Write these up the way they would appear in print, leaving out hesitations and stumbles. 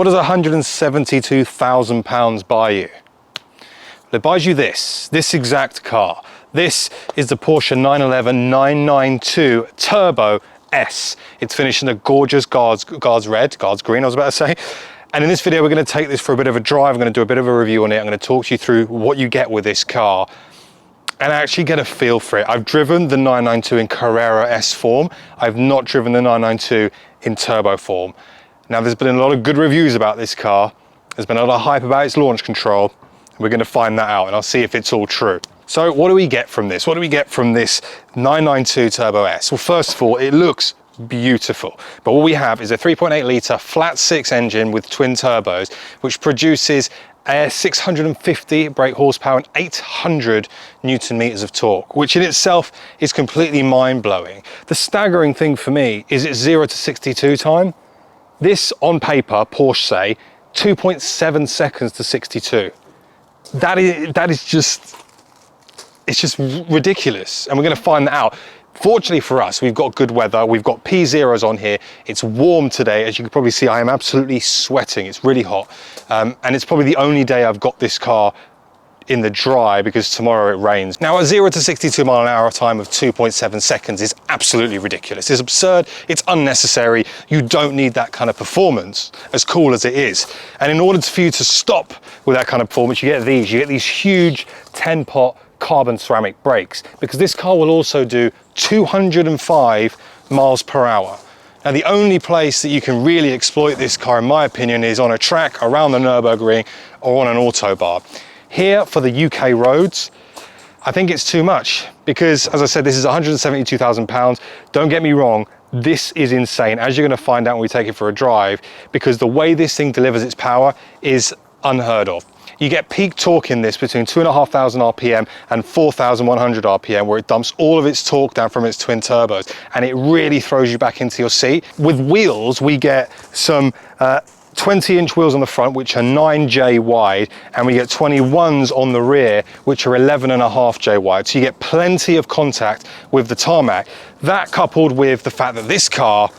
What does £172,000 buy you? It buys you this exact car. This is the Porsche 911 992 Turbo S. It's finished in a gorgeous Guards green, I was about to say. And in this video, we're going to take this for a bit of a drive. I'm going to do a bit of a review on it. I'm going to talk you through what you get with this car and actually get a feel for it. I've driven the 992 in Carrera S form. I've not driven the 992 in turbo form. Now, there's been a lot of good reviews about this car. There's been a lot of hype about its launch control. We're going to find that out and I'll see if it's all true. So what do we get from this? What do we get from this 992 Turbo S? Well, first of all, it looks beautiful. But what we have is a 3.8 litre flat six engine with twin turbos, which produces 650 brake horsepower and 800 Newton meters of torque, which in itself is completely mind-blowing. The staggering thing for me is its 0 to 62 time. This, on paper, Porsche say, 2.7 seconds to 62. That is just, it's just ridiculous. And we're going to find that out. Fortunately for us, we've got good weather. We've got P0s on here. It's warm today. As you can probably see, I am absolutely sweating. It's really hot. And it's probably the only day I've got this car in the dry because tomorrow it rains. Now, a 0 to 62 mile an hour time of 2.7 seconds is absolutely ridiculous. It's absurd. It's unnecessary. You don't need that kind of performance, as cool as it is. And in order for you to stop with that kind of performance, you get these huge 10-pot carbon ceramic brakes, because this car will also do 205 miles per hour. Now, the only place that you can really exploit this car, in my opinion, is on a track around the Nürburgring or on an autobahn. Here, for the UK roads, I think it's too much because, as I said, this is £172,000. Don't get me wrong, this is insane, as you're going to find out when we take it for a drive, because the way this thing delivers its power is unheard of. You get peak torque in this between 2,500 RPM and 4,100 RPM, where it dumps all of its torque down from its twin turbos, and it really throws you back into your seat. With wheels, we get some 20-inch wheels on the front, which are 9J wide, and we get 21s on the rear, which are 11.5J wide. So you get plenty of contact with the tarmac. That, coupled with the fact that this car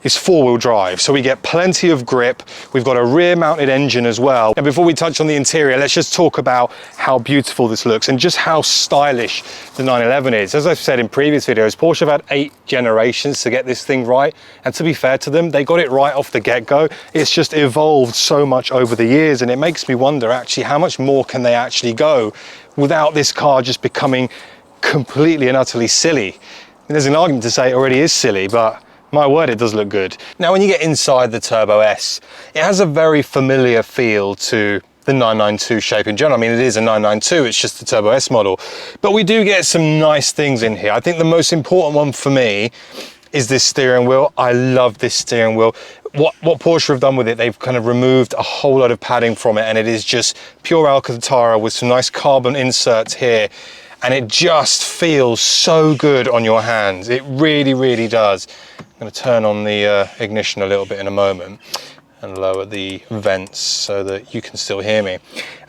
is four-wheel drive, so we get plenty of grip. We've got a rear-mounted engine as well. And before we touch on the interior, let's just talk about how beautiful this looks and just how stylish the 911 is. As I've said in previous videos, Porsche have had 8 generations to get this thing right, and to be fair to them, they got it right off the get-go. It's just evolved so much over the years, and it makes me wonder actually how much more can they actually go without this car just becoming completely and utterly silly. And there's an argument to say it already is silly, but my word, it does look good. Now, when you get inside the Turbo S, it has a very familiar feel to the 992 shape in general. I mean, it is a 992, it's just the Turbo S model. But we do get some nice things in here. I think the most important one for me is this steering wheel. I love this steering wheel. What Porsche have done with it, they've kind of removed a whole lot of padding from it, and it is just pure Alcantara with some nice carbon inserts here. And it just feels so good on your hands. It really, really does. I'm going to turn on the ignition a little bit in a moment and lower the vents so that you can still hear me.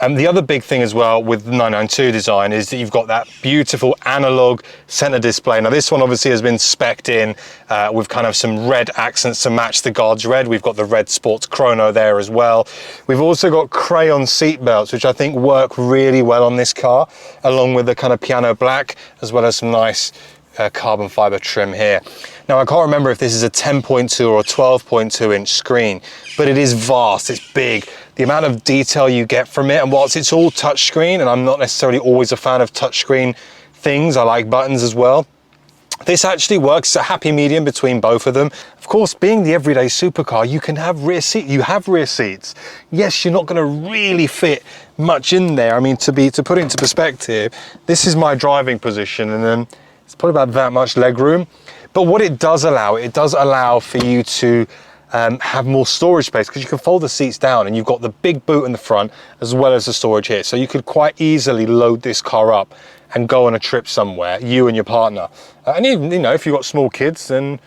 And the other big thing as well with the 992 design is that you've got that beautiful analog center display. Now, this one obviously has been spec'd in with kind of some red accents to match the Guards red. We've got the red sports chrono there as well. We've also got crayon seat belts, which I think work really well on this car, along with the kind of piano black, as well as some nice carbon fiber trim here. Now, I can't remember if this is a 10.2 or a 12.2 inch screen, but it is vast, it's big. The amount of detail you get from it, and whilst it's all touchscreen, and I'm not necessarily always a fan of touchscreen things, I like buttons as well, this actually works. It's a happy medium between both of them. Of course, being the everyday supercar, you can have rear seat. You have rear seats. Yes, you're not going to really fit much in there. I mean, to put it into perspective, this is my driving position, and then it's probably about that much leg room. But what it does allow for you to have more storage space, because you can fold the seats down and you've got the big boot in the front as well as the storage here. So you could quite easily load this car up and go on a trip somewhere, you and your partner. And even, you know, if you've got small kids, then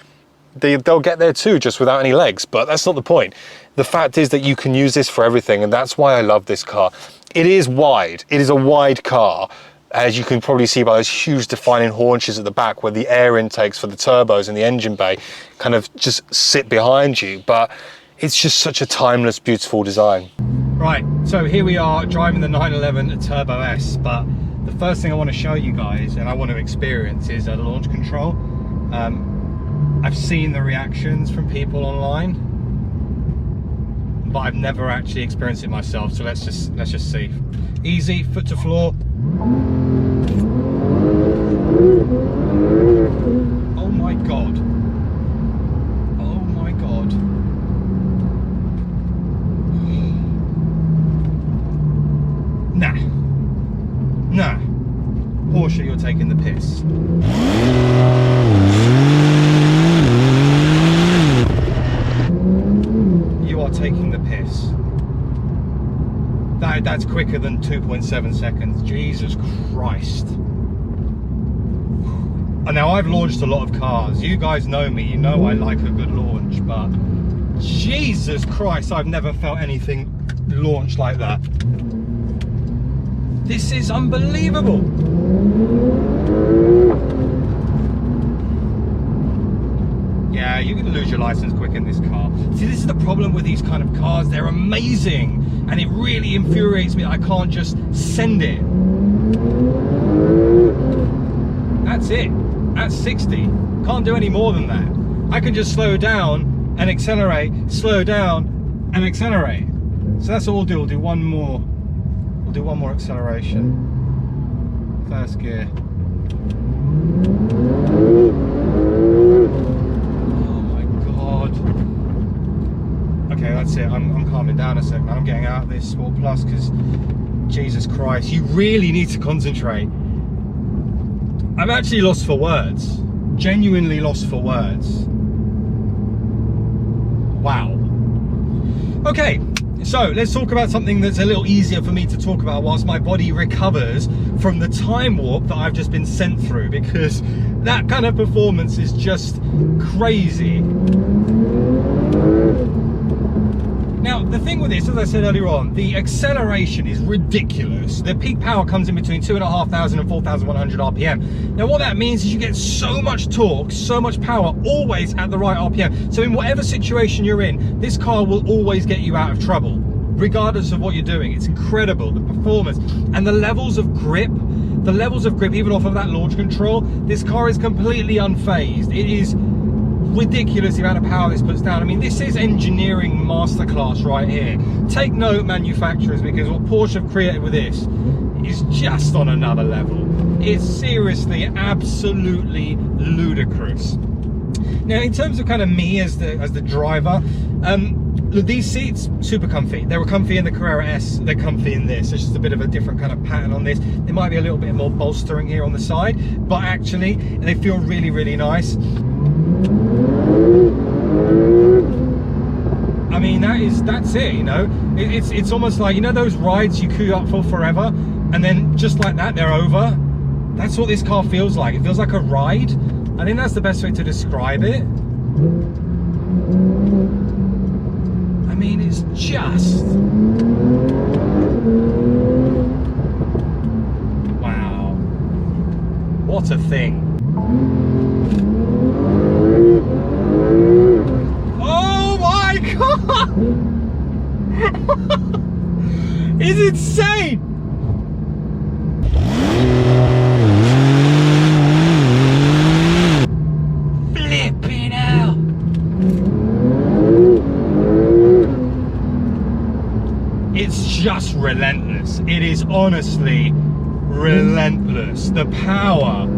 they'll get there too, just without any legs. But that's not the point. The fact is that you can use this for everything, and that's why I love this car. It is wide. It is a wide car, as you can probably see by those huge defining haunches at the back, where the air intakes for the turbos in the engine bay kind of just sit behind you. But It's just such a timeless, beautiful design. Right, so here we are driving the 911 Turbo S, but the first thing I want to show you guys and I want to experience is a launch control. I've seen the reactions from people online, but I've never actually experienced it myself, so let's just see. Easy, foot to floor. Oh my god. Oh my god. Nah. Porsche, you're taking the piss. You are taking the piss. That's quicker than 2.7 seconds. Jesus Christ. And now I've launched a lot of cars. You guys know me, you know I like a good launch, but Jesus Christ, I've never felt anything launch like that. This is unbelievable. Yeah, you're gonna lose your license quick in this car. See, this is the problem with these kind of cars. They're amazing, and it really infuriates me that I can't just send it. That's it. That's 60. Can't do any more than that. I can just slow down and accelerate, slow down and accelerate. So that's all we'll do. We'll do one more. We'll do one more acceleration. First gear. Oh my god. Okay, that's it. I'm calming down a sec, man. I'm getting out of this Sport Plus because Jesus Christ, you really need to concentrate. I'm actually lost for words. Genuinely lost for words. Wow. Okay, so let's talk about something that's a little easier for me to talk about whilst my body recovers from the time warp that I've just been sent through, because that kind of performance is just crazy. Now, the thing with this, as I said earlier on, the acceleration is ridiculous. The peak power comes in between 2,500 and 4,100 RPM. Now, what that means is you get so much torque, so much power, always at the right RPM. So in whatever situation you're in, this car will always get you out of trouble, regardless of what you're doing. It's incredible, the performance and the levels of grip. The levels of grip, even off of that launch control, this car is completely unfazed. It is ridiculous the amount of power this puts down. I mean, this is engineering masterclass right here. Take note, manufacturers, because what Porsche have created with this is just on another level. It's seriously, absolutely ludicrous. Now, in terms of kind of me as the driver, look, these seats, super comfy. They were comfy in the Carrera S, they're comfy in this. It's just a bit of a different kind of pattern on this. There might be a little bit more bolstering here on the side, but actually, they feel really, really nice. I mean, that's it, you know. It's almost like, you know, those rides you queue up for forever, and then just like that, they're over. That's what this car feels like. It feels like a ride. I think that's the best way to describe it. I mean, it's just... wow. What a thing. Oh my god! It's insane! Flipping out! It's just relentless. It is honestly relentless. The power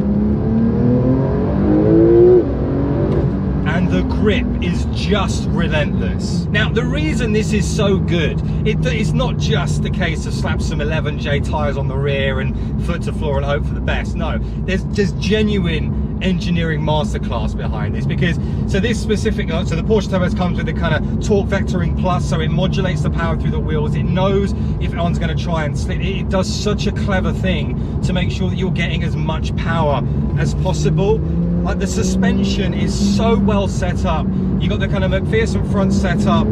and the grip is just relentless. Now, the reason this is so good, it's not just the case of slap some 11J tyres on the rear and foot to floor and hope for the best. No, there's genuine engineering masterclass behind this, because so this specific, so the Porsche Turbo S comes with the kind of torque vectoring plus, so it modulates the power through the wheels. It knows if anyone's going to try and slip. It does such a clever thing to make sure that you're getting as much power as possible. Like, the suspension is so well set up. You got the kind of McPherson front setup,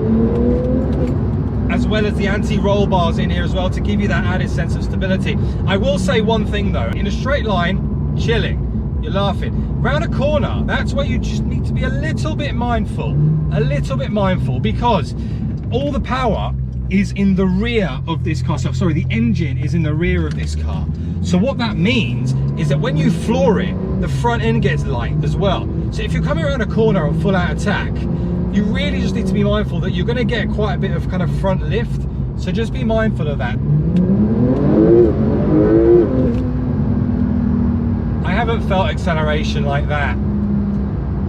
as well as the anti-roll bars in here as well to give you that added sense of stability. I will say one thing though, in a straight line, chilling. You're laughing. Round a corner, that's where you just need to be a little bit mindful, because all the power is in the rear of this car. So, sorry, the engine is in the rear of this car. So what that means is that when you floor it, the front end gets light as well. So if you're coming around a corner on full out attack, you really just need to be mindful that you're going to get quite a bit of kind of front lift. So just be mindful of that. I haven't felt acceleration like that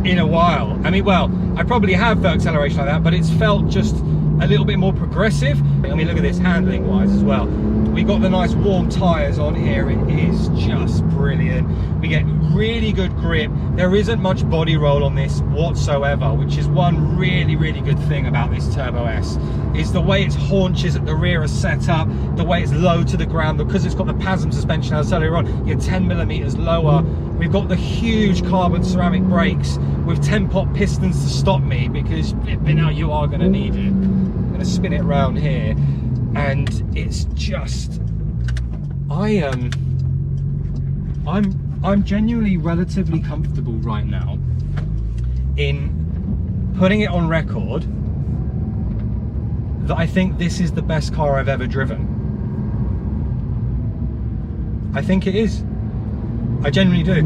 in a while. I mean, well, I probably have felt acceleration like that, but it's felt just a little bit more progressive. I mean, look at this handling wise as well. We got the nice warm tires on here. It is just brilliant. We get really good grip. There isn't much body roll on this whatsoever, which is one really, really good thing about this Turbo S, is the way its haunches at the rear are set up, the way it's low to the ground, because it's got the PASM suspension as earlier on, you're 10 millimeters lower. We've got the huge carbon ceramic brakes with 10-pot pistons to stop me, because flipping out, you are going to need it. I'm going to spin it around here, and it's just, I'm genuinely relatively comfortable right now in putting it on record that I think this is the best car I've ever driven. I think it is. I genuinely do.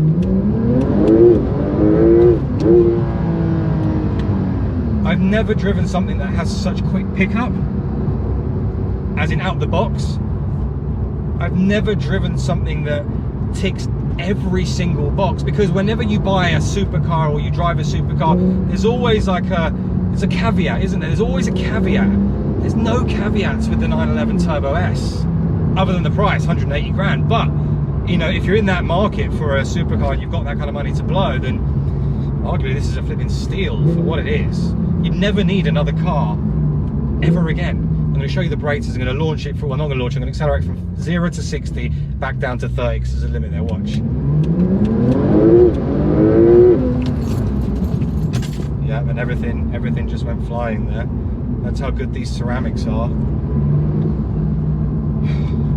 I've never driven something that has such quick pickup, as in out the box. I've never driven something that ticks every single box, because whenever you buy a supercar or you drive a supercar, there's always like there's a caveat, isn't there? There's always a caveat. There's no caveats with the 911 Turbo S, other than the price, 180 grand. But, you know, if you're in that market for a supercar and you've got that kind of money to blow, then arguably this is a flipping steal for what it is. You never need another car ever again. I'm going to show you the brakes. I'm going to launch it for, well, I'm not going to launch it, I'm going to accelerate from 0 to 60 back down to 30, because there's a limit there. Watch. Yeah, and everything just went flying there. That's how good these ceramics are.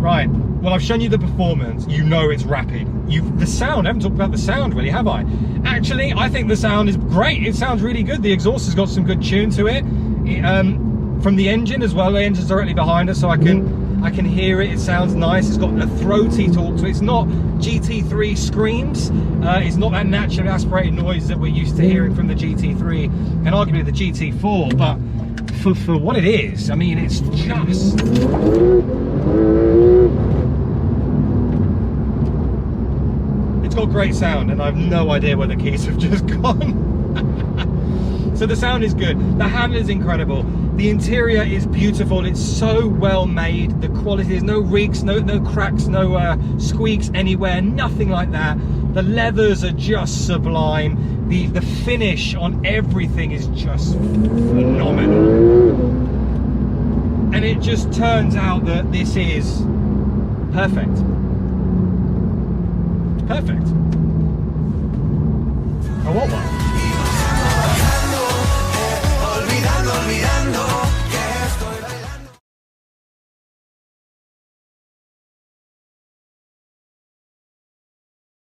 Right, well, I've shown you the performance. You know it's rapid. The sound, I haven't talked about the sound really, have I? Actually, I think the sound is great. It sounds really good. The exhaust has got some good tune to it. From the engine as well. The engine's directly behind us, so I can hear it. It sounds nice. It's got a throaty talk to it. It's not GT3 screams. It's not that naturally aspirated noise that we're used to hearing from the GT3 and arguably the GT4. But for what it is, I mean, it's just... It's got great sound, and I have no idea where the keys have just gone. So the sound is good. The handling is incredible. The interior is beautiful. It's so well made. The quality, there's no reeks, no cracks, no squeaks anywhere, nothing like that. The leathers are just sublime. The finish on everything is just phenomenal. And it just turns out that this is perfect. Perfect.